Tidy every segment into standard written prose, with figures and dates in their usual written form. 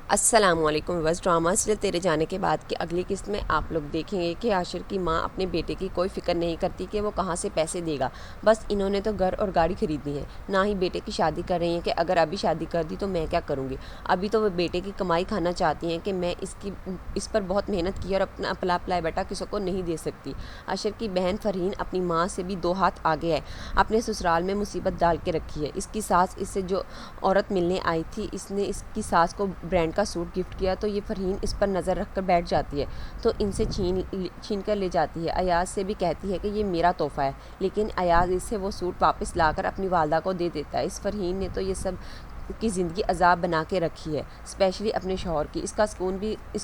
السلام علیکم viewers, drama serial تیرے جانے کے بعد کی اگلی قسط میں آپ لوگ دیکھیں گے کہ عاشر کی ماں اپنے بیٹے کی کوئی فکر نہیں کرتی کہ وہ کہاں سے پیسے دے گا. بس انہوں نے تو گھر اور گاڑی خریدنی ہے، نہ ہی بیٹے کی شادی کر رہی ہیں کہ اگر ابھی شادی کر دی تو میں کیا کروں گی. ابھی تو وہ بیٹے کی کمائی کھانا چاہتی ہیں کہ میں اس پر بہت محنت کی اور اپنا پلا بیٹا کسی کو نہیں دے سکتی. عاشر کی بہن فرحین اپنی ماں سے بھی 2 ہاتھ آگے ہے، اپنے سسرال میں مصیبت ڈال کے رکھی ہے. اس کی ساس اس سے جو عورت ملنے آئی تھی، اس نے اس کی ساس کو برانڈ کا سوٹ گفٹ کیا تو یہ فرحین اس پر نظر رکھ کر بیٹھ جاتی ہے تو ان سے چھین کر لے جاتی ہے. ایاز سے بھی کہتی ہے کہ یہ میرا تحفہ ہے، لیکن ایاز اس سے وہ سوٹ واپس لا کر اپنی والدہ کو دے دیتا ہے. اس فرحین نے تو یہ سب کی زندگی عذاب بنا کے رکھی ہے، اسپیشلی اپنے شوہر کی. اس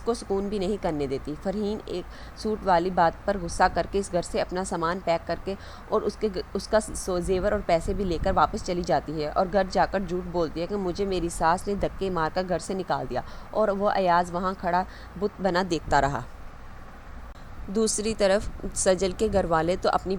کو سکون بھی نہیں کرنے دیتی. فرحین ایک سوٹ والی بات پر غصہ کر کے اس گھر سے اپنا سامان پیک کر کے اور اس کا زیور اور پیسے بھی لے کر واپس چلی جاتی ہے اور گھر جا کر جھوٹ بولتی ہے کہ مجھے میری ساس نے دھکے مار کر گھر سے نکال دیا اور وہ ایاز وہاں کھڑا بت بنا دیکھتا رہا. دوسری طرف سجل کے گھر والے تو اپنی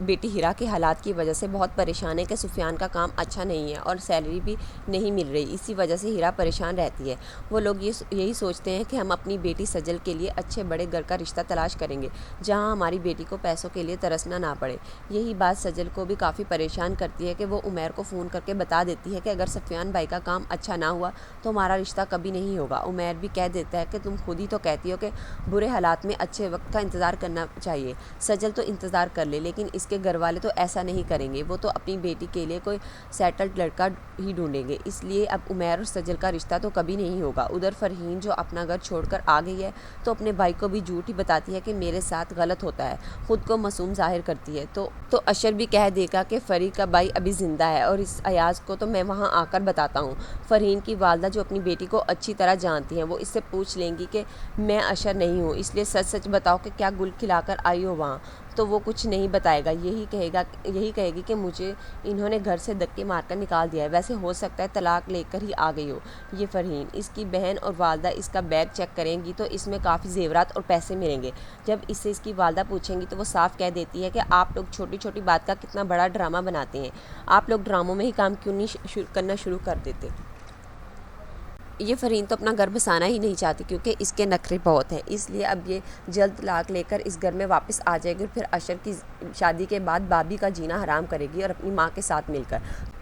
بیٹی ہیرا کے حالات کی وجہ سے بہت پریشان ہے کہ سفیان کا کام اچھا نہیں ہے اور سیلری بھی نہیں مل رہی. اسی وجہ سے ہیرا پریشان رہتی ہے. وہ لوگ یہی سوچتے ہیں کہ ہم اپنی بیٹی سجل کے لیے اچھے بڑے گھر کا رشتہ تلاش کریں گے جہاں ہماری بیٹی کو پیسوں کے لیے ترسنا نہ پڑے. یہی بات سجل کو بھی کافی پریشان کرتی ہے کہ وہ عمیر کو فون کر کے بتا دیتی ہے کہ اگر سفیان بھائی کا کام اچھا نہ ہوا تو ہمارا رشتہ کبھی نہیں ہوگا. عمیر بھی کہہ دیتا ہے کہ تم خود ہی تو کہتی ہو کہ برے حالات میں اچھے وقت کا انتظار کرنا چاہیے. سجل تو انتظار کر لے، لیکن اس کے گھر والے تو ایسا نہیں کریں گے. وہ تو اپنی بیٹی کے لیے کوئی سیٹلڈ لڑکا ہی ڈھونڈیں گے. اس لیے اب عمیر اور سجل کا رشتہ تو کبھی نہیں ہوگا. ادھر فرحین جو اپنا گھر چھوڑ کر آ گئی ہے تو اپنے بھائی کو بھی جھوٹ ہی بتاتی ہے کہ میرے ساتھ غلط ہوتا ہے، خود کو معصوم ظاہر کرتی ہے. تو عشر بھی کہہ دے گا کہ فری کا بھائی ابھی زندہ ہے اور اس ایاز کو تو میں وہاں آ کر بتاتا ہوں. فرحین کی والدہ جو اپنی بیٹی کو اچھی طرح جانتی ہیں وہ اس سے پوچھ لیں گی کہ میں عشر نہیں ہوں، اس لیے سچ سچ بتاؤ کہ کیا گل کھلا کر آئی ہو وہاں. تو وہ کچھ نہیں بتائے گا، یہی کہے گی کہ مجھے انہوں نے گھر سے دھکے مار کر نکال دیا ہے. ویسے ہو سکتا ہے طلاق لے کر ہی آ گئی ہو یہ فرحین. اس کی بہن اور والدہ اس کا بیگ چیک کریں گی تو اس میں کافی زیورات اور پیسے ملیں گے. جب اس سے اس کی والدہ پوچھیں گی تو وہ صاف کہہ دیتی ہے کہ آپ لوگ چھوٹی چھوٹی بات کا کتنا بڑا ڈرامہ بناتے ہیں، آپ لوگ ڈراموں میں ہی کام کیوں نہیں کرنا شروع کر دیتے. یہ فرحین تو اپنا گھر بسانا ہی نہیں چاہتی کیونکہ اس کے نخرے بہت ہیں، اس لیے اب یہ جلد طلاق لے کر اس گھر میں واپس آ جائے گی اور پھر عشر کی شادی کے بعد بابی کا جینا حرام کرے گی اور اپنی ماں کے ساتھ مل کر.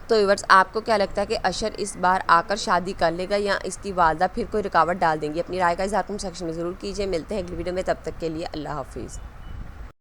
تو ویورز، آپ کو کیا لگتا ہے کہ عشر اس بار آ کر شادی کر لے گا یا اس کی والدہ پھر کوئی رکاوٹ ڈال دیں گی؟ اپنی رائے کا اظہار کمنٹ سیکشن میں ضرور کیجیے. ملتے ہیں اگلی ویڈیو میں، تب تک کے لیے اللہ حافظ.